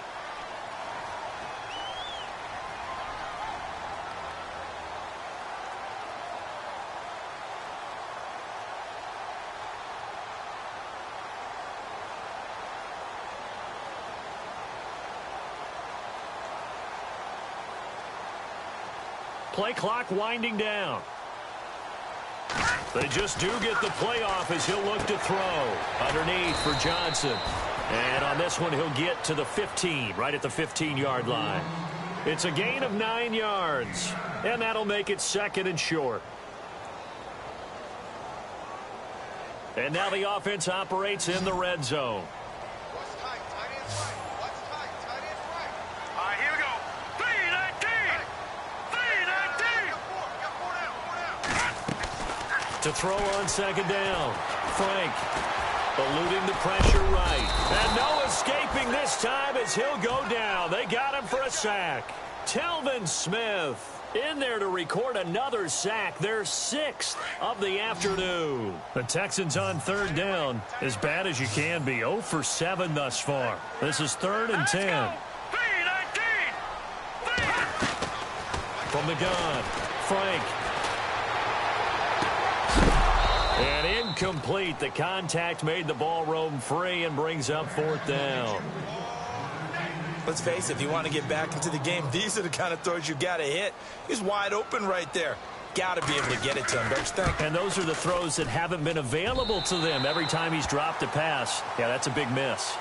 Play clock winding down. They just do get the playoff as he'll look to throw. Underneath for Johnson. And on this one, he'll get to the 15, right at the 15-yard line. It's a gain of 9 yards, and that'll make it second and short. And now the offense operates in the red zone. To throw on second down. Frank eluding the pressure right. And no escaping this time as he'll go down. They got him for a sack. Telvin Smith in there to record another sack. Their 6th of the afternoon. The Texans on third down. As bad as you can be. 0 for 7 thus far. This is 3rd and 10. From the gun. Frank. And incomplete. The contact made the ball roam free and brings up 4th down. Let's face it, if you want to get back into the game, these are the kind of throws you got to hit. He's wide open right there. Got to be able to get it to him, don't you think? And those are the throws that haven't been available to them every time he's dropped a pass. Yeah, that's a big miss.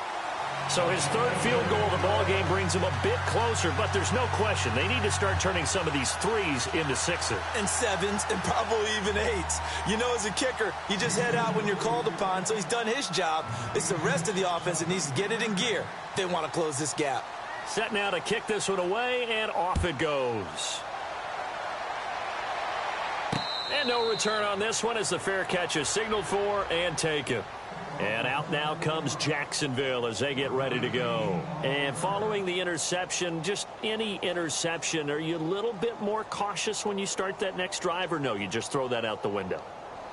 So his 3rd field goal of the ball game brings him a bit closer, but there's no question they need to start turning some of these 3s into 6s. And 7s and probably even 8s. You know, as a kicker, you just head out when you're called upon, so he's done his job. It's the rest of the offense that needs to get it in gear if they want to close this gap. Set now to kick this one away, and off it goes. And no return on this one as the fair catch is signaled for and taken. And out now comes Jacksonville as they get ready to go. And following the interception, just any interception, are you a little bit more cautious when you start that next drive, or no, you just throw that out the window?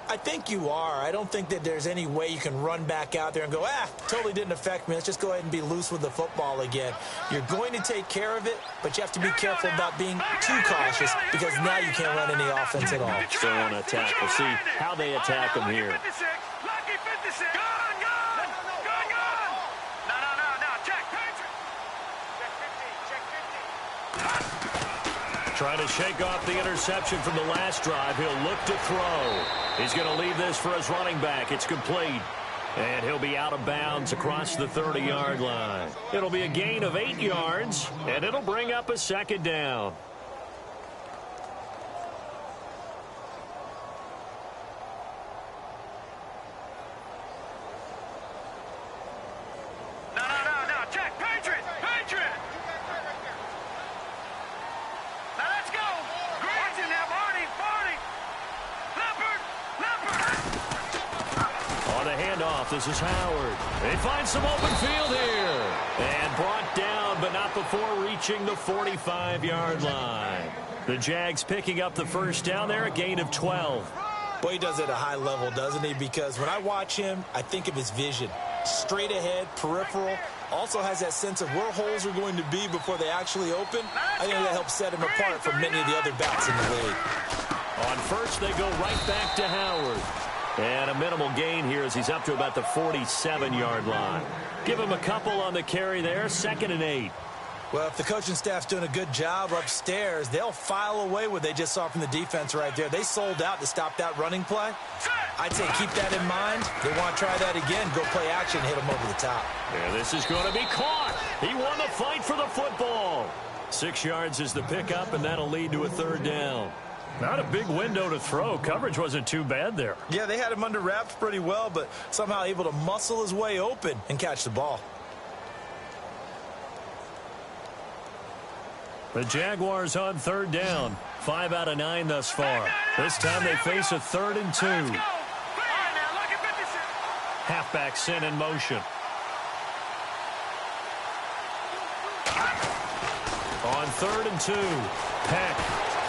I think you are. I don't think that there's any way you can run back out there and go, totally didn't affect me. Let's just go ahead and be loose with the football again. You're going to take care of it, but you have to be careful about being too cautious because now you can't run any offense at all. Still want to attack. We'll see how they attack them here. Trying to shake off the interception from the last drive. He'll look to throw. He's going to leave this for his running back. It's complete. And he'll be out of bounds across the 30-yard line. It'll be a gain of 8 yards, and it'll bring up a second down. This is Howard. They find some open field here. And brought down, but not before reaching the 45-yard line. The Jags picking up the first down there, a gain of 12. Boy, he does it at a high level, doesn't he? Because when I watch him, I think of his vision. Straight ahead, peripheral. Also has that sense of where holes are going to be before they actually open. I think that helps set him apart from many of the other backs in the league. On first, they go right back to Howard. And a minimal gain here as he's up to about the 47-yard line. Give him a couple on the carry there, 2nd and 8. Well, if the coaching staff's doing a good job upstairs, they'll file away what they just saw from the defense right there. They sold out to stop that running play. I'd say keep that in mind. They want to try that again. Go play action, hit them over the top. Yeah, this is going to be caught. He won the fight for the football. 6 yards is the pickup, and that'll lead to a 3rd down. Not a big window to throw. Coverage wasn't too bad there. Yeah, they had him under wraps pretty well, but somehow able to muscle his way open and catch the ball. The Jaguars on 3rd down. 5 out of 9 thus far. This time they face a 3rd and 2. Halfback sent in motion. On 3rd and 2, Peck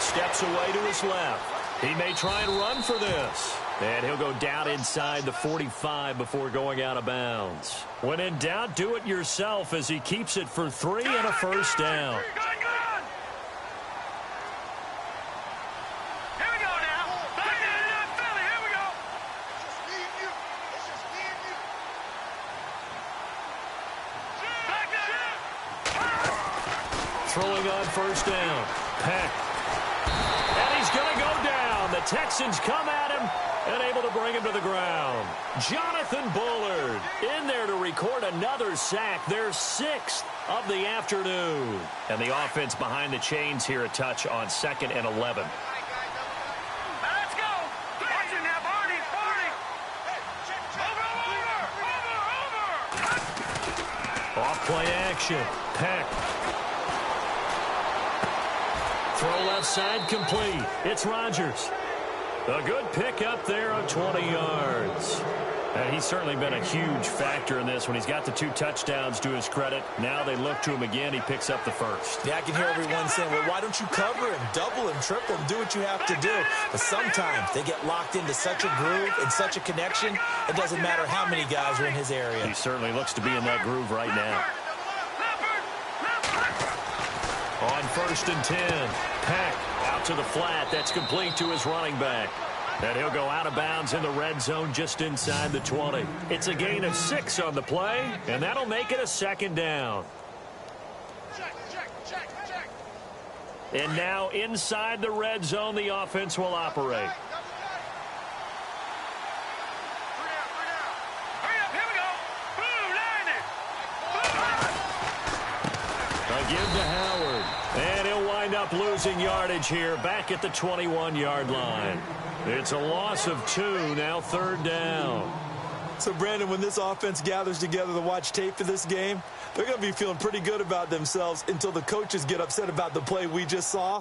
steps away to his left. He may try and run for this. And he'll go down inside the 45 before going out of bounds. When in doubt, do it yourself as he keeps it for 3 and a first down. Throwing on first down. Peck. And he's going to go down. The Texans come at him and able to bring him to the ground. Jonathan Bullard in there to record another sack. Their 6th of the afternoon. And the offense behind the chains here a touch on 2nd and 11. Let's go. Watch it now, Barney. Over. Off play action. Peck. Throw left side complete. It's Rodgers. A good pick up there on 20 yards. And he's certainly been a huge factor in this when he's got the 2 touchdowns to his credit. Now they look to him again. He picks up the first. Yeah, I can hear everyone saying, well, why don't you cover him, double him, triple him, do what you have to do. But sometimes they get locked into such a groove and such a connection, it doesn't matter how many guys are in his area. He certainly looks to be in that groove right now. On 1st and 10, Peck out to the flat. That's complete to his running back. And he'll go out of bounds in the red zone just inside the 20. It's a gain of 6 on the play, and that'll make it a 2nd down. And now inside the red zone, the offense will operate. A give to Howard. And he'll wind up losing yardage here back at the 21-yard line. It's a loss of 2, now 3rd down. So, Brandon, when this offense gathers together to watch tape for this game, they're going to be feeling pretty good about themselves until the coaches get upset about the play we just saw.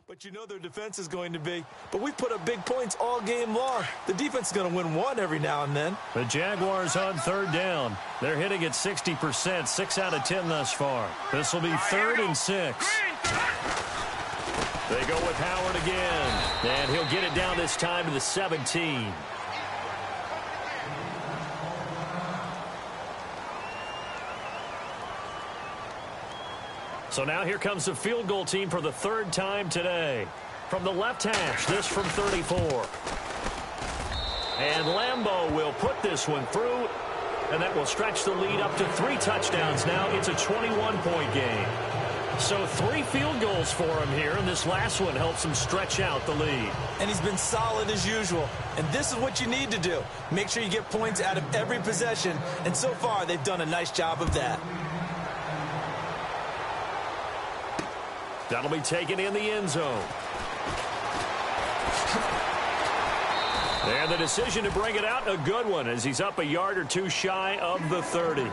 But you know their defense is going to be. But we've put up big points all game long. The defense is going to win one every now and then. The Jaguars on 3rd down. They're hitting at 60%, 6 out of 10 thus far. This will be 3rd and 6. They go with Howard again. And he'll get it down this time to the 17. So now here comes the field goal team for the 3rd time today. From the left hash, this from 34. And Lambeau will put this one through, and that will stretch the lead up to 3 touchdowns. Now it's a 21-point game. So 3 field goals for him here, and this last one helps him stretch out the lead. And he's been solid as usual. And this is what you need to do. Make sure you get points out of every possession, and so far they've done a nice job of that. That'll be taken in the end zone. And the decision to bring it out, a good one, as he's up a yard or 2 shy of the 30.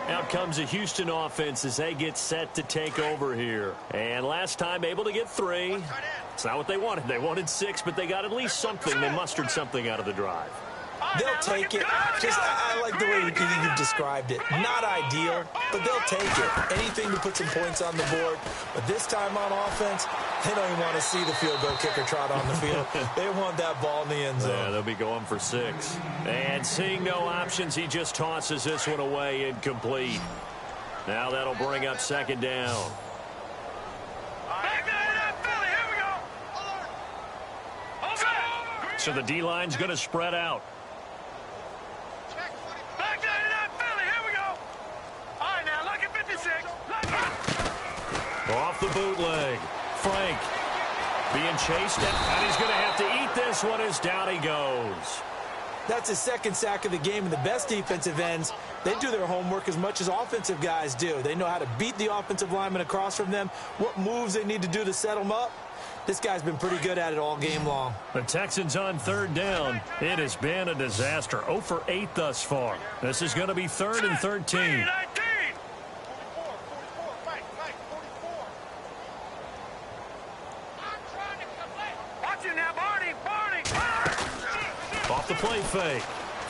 Out comes the Houston offense as they get set to take over here. And last time able to get 3. It's not what they wanted. They wanted 6, but they got at least something. They mustered something out of the drive. They'll take it. I like the way you described it. Not ideal, but they'll take it. Anything to put some points on the board. But this time on offense, they don't even want to see the field goal kicker trot on the field. They want that ball in the end zone. Yeah, they'll be going for 6. And seeing no options, he just tosses this one away incomplete. Now that'll bring up 2nd down. So the D-line's going to spread out. Off the bootleg. Frank being chased, and he's going to have to eat this one as down he goes. That's his second sack of the game, and the best defensive ends, they do their homework as much as offensive guys do. They know how to beat the offensive lineman across from them, what moves they need to do to set them up. This guy's been pretty good at it all game long. The Texans on third down. It has been a disaster. 0 for 8 thus far. This is going to be 3rd and 13. Off the play fake.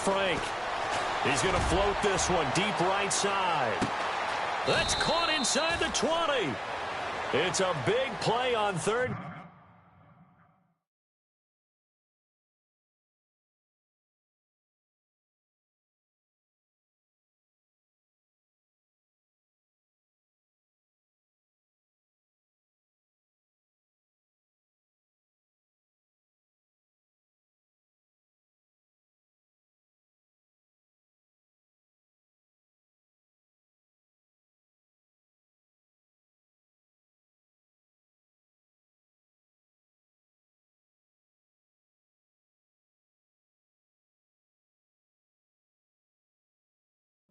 Frank. He's going to float this one deep right side. That's caught inside the 20. It's a big play on third.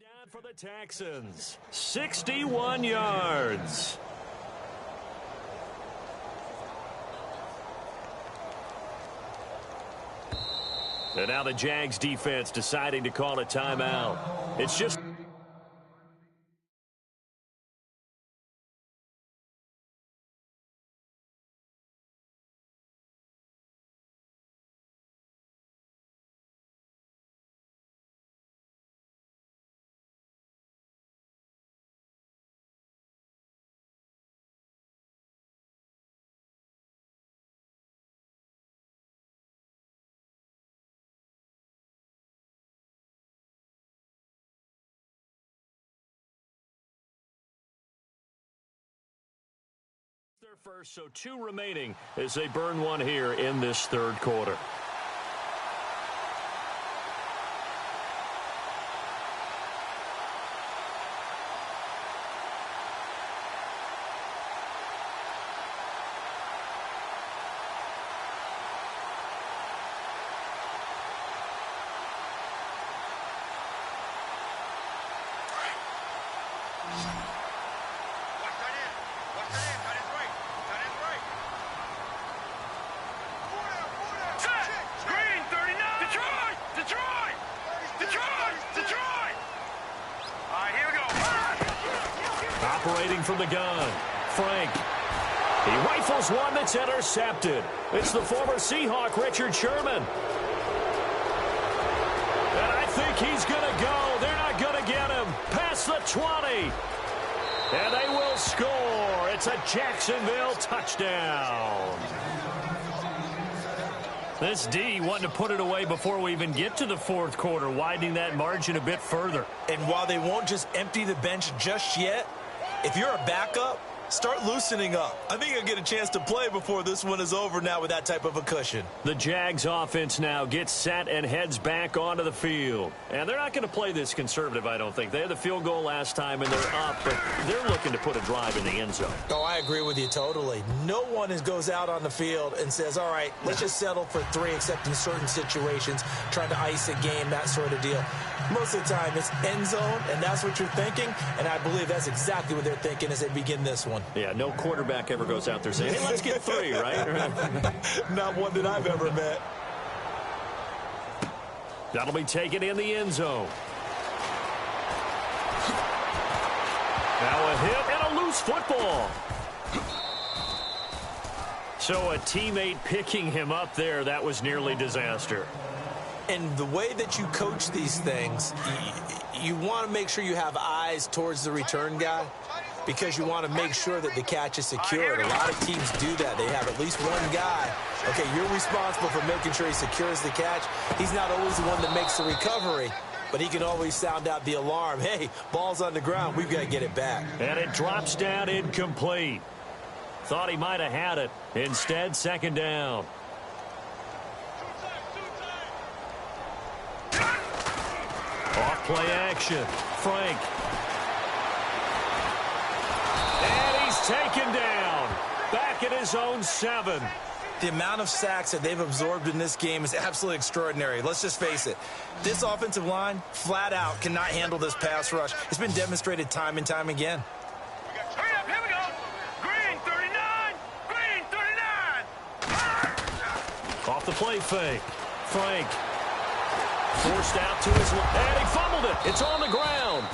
Down for the Texans. 61 yards. And now the Jags defense deciding to call a timeout. It's just... their first, so 2 remaining as they burn one here in this third quarter. Operating from the gun, Frank. He rifles one that's intercepted. It's the former Seahawk, Richard Sherman. And I think he's going to go. They're not going to get him. Past the 20. And they will score. It's a Jacksonville touchdown. This D wanting to put it away before we even get to the fourth quarter, widening that margin a bit further. And while they won't just empty the bench just yet, if you're a backup, start loosening up. I think you'll get a chance to play before this one is over now with that type of a cushion. The Jags offense now gets set and heads back onto the field. And they're not going to play this conservative, I don't think. They had the field goal last time, and they're up, but they're looking to put a drive in the end zone. Oh, I agree with you totally. No one goes out on the field and says, all right, let's just settle for 3, except in certain situations, trying to ice a game, that sort of deal. Most of the time, it's end zone, and that's what you're thinking, and I believe that's exactly what they're thinking as they begin this one. Yeah, no quarterback ever goes out there saying, hey, let's get 3, right? Not one that I've ever met. That'll be taken in the end zone. Now a hit and a loose football. So a teammate picking him up there, that was nearly disaster. And the way that you coach these things, you want to make sure you have eyes towards the return guy because you want to make sure that the catch is secured. A lot of teams do that. They have at least one guy. Okay, you're responsible for making sure he secures the catch. He's not always the one that makes the recovery, but he can always sound out the alarm. Hey, ball's on the ground. We've got to get it back. And it drops down incomplete. Thought he might have had it. Instead, second down. Off play action. Frank. And he's taken down. Back at his own 7. The amount of sacks that they've absorbed in this game is absolutely extraordinary. Let's just face it. This offensive line, flat out, cannot handle this pass rush. It's been demonstrated time and time again. Hurry up, here we go. Green 39. Green 39. Off the play fake. Frank. Forced out to his left. And he fumbled it. It's on the ground.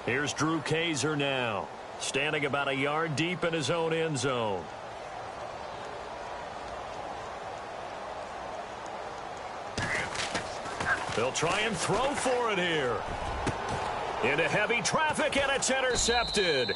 Here's Drew Kaiser now, standing about a yard deep in his own end zone. They'll try and throw for it here. Into heavy traffic, and it's intercepted.